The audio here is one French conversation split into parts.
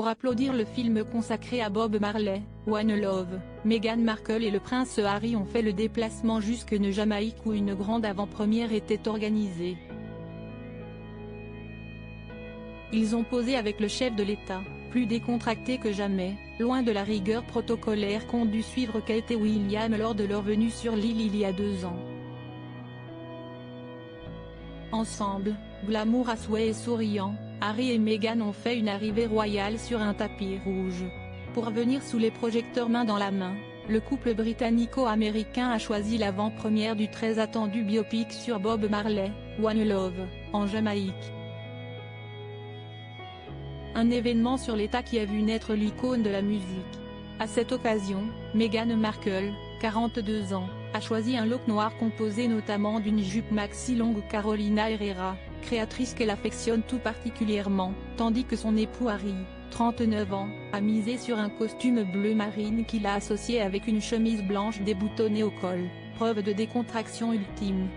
Pour applaudir le film consacré à Bob Marley, One Love, Meghan Markle et le prince Harry ont fait le déplacement jusqu'en Jamaïque où une grande avant-première était organisée. Ils ont posé avec le chef de l'État, plus décontracté que jamais, loin de la rigueur protocolaire qu'ont dû suivre Kate et William lors de leur venue sur l'île il y a 2 ans. Ensemble, glamour à souhait et souriant, Harry et Meghan ont fait une arrivée royale sur un tapis rouge. Pour venir sous les projecteurs main dans la main, le couple britannico-américain a choisi l'avant-première du très attendu biopic sur Bob Marley, One Love, en Jamaïque. Un événement sur l'État qui a vu naître l'icône de la musique. À cette occasion, Meghan Markle, 42 ans, a choisi un look noir composé notamment d'une jupe maxi longue Carolina Herrera, créatrice qu'elle affectionne tout particulièrement, tandis que son époux Harry, 39 ans, a misé sur un costume bleu marine qu'il a associé avec une chemise blanche déboutonnée au col, preuve de décontraction ultime.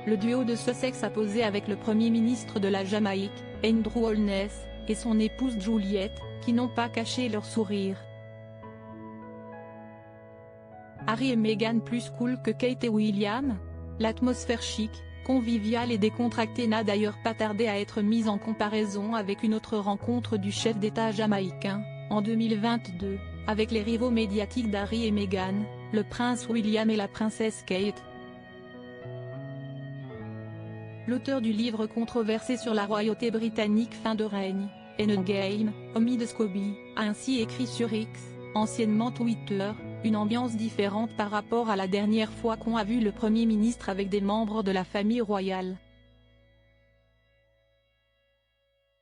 Le duo de Sussex a posé avec le Premier ministre de la Jamaïque, Andrew Holness, et son épouse Juliette, qui n'ont pas caché leur sourire. Harry et Meghan plus cool que Kate et William? L'atmosphère chic, conviviale et décontractée n'a d'ailleurs pas tardé à être mise en comparaison avec une autre rencontre du chef d'État jamaïcain, en 2022, avec les rivaux médiatiques d'Harry et Meghan, le prince William et la princesse Kate. L'auteur du livre controversé sur la royauté britannique fin de règne, Endgame, Omid Scobie, a ainsi écrit sur X, anciennement Twitter, une ambiance différente par rapport à la dernière fois qu'on a vu le Premier ministre avec des membres de la famille royale.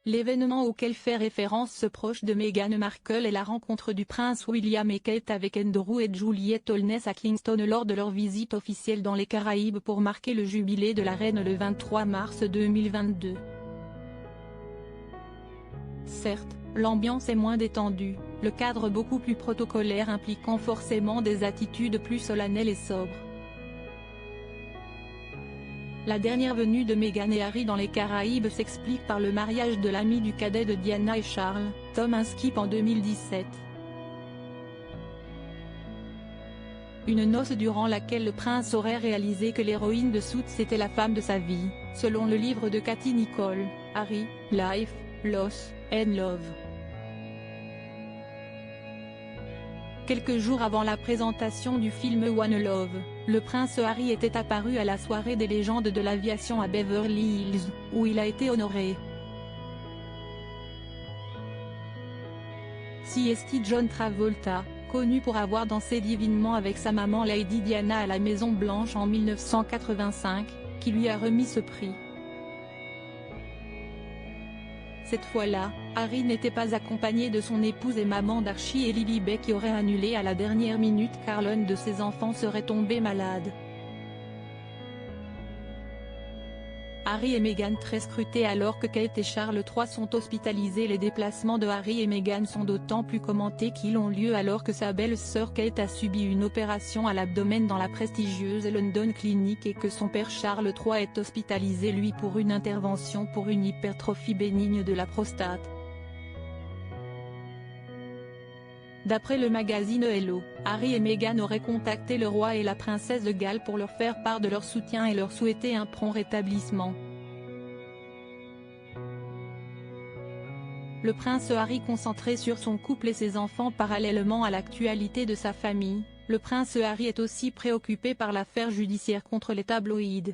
L'événement auquel fait référence ce proche de Meghan Markle est la rencontre du prince William et Kate avec Andrew et Juliette Holness à Kingston lors de leur visite officielle dans les Caraïbes pour marquer le jubilé de la reine le 23 mars 2022. Certes, l'ambiance est moins détendue, le cadre beaucoup plus protocolaire impliquant forcément des attitudes plus solennelles et sobres. La dernière venue de Meghan et Harry dans les Caraïbes s'explique par le mariage de l'ami du cadet de Diana et Charles, Tom Skip en 2017. Une noce durant laquelle le prince aurait réalisé que l'héroïne de Suits était la femme de sa vie, selon le livre de Katie Nicholl, Harry, Life, Loss, and Love. Quelques jours avant la présentation du film One Love, le prince Harry était apparu à la soirée des légendes de l'aviation à Beverly Hills, où il a été honoré. CST John Travolta, connu pour avoir dansé divinement avec sa maman Lady Diana à la Maison Blanche en 1985, qui lui a remis ce prix. Cette fois-là, Harry n'était pas accompagné de son épouse et maman d'Archie et Lilibet qui aurait annulé à la dernière minute car l'un de ses enfants serait tombé malade. Harry et Meghan très scrutés alors que Kate et Charles III sont hospitalisés. Les déplacements de Harry et Meghan sont d'autant plus commentés qu'ils ont lieu alors que sa belle-sœur Kate a subi une opération à l'abdomen dans la prestigieuse London Clinic et que son père Charles III est hospitalisé lui pour une intervention pour une hypertrophie bénigne de la prostate. D'après le magazine Hello, Harry et Meghan auraient contacté le roi et la princesse de Galles pour leur faire part de leur soutien et leur souhaiter un prompt rétablissement. Le prince Harry concentré sur son couple et ses enfants parallèlement à l'actualité de sa famille, le prince Harry est aussi préoccupé par l'affaire judiciaire contre les tabloïds.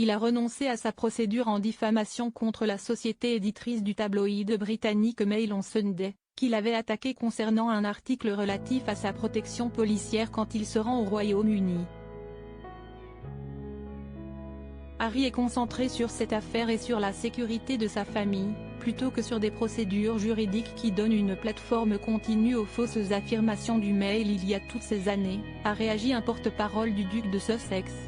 Il a renoncé à sa procédure en diffamation contre la société éditrice du tabloïd britannique Mail on Sunday, qu'il avait attaqué concernant un article relatif à sa protection policière quand il se rend au Royaume-Uni. Harry est concentré sur cette affaire et sur la sécurité de sa famille, plutôt que sur des procédures juridiques qui donnent une plateforme continue aux fausses affirmations du Mail il y a toutes ces années, a réagi un porte-parole du duc de Sussex.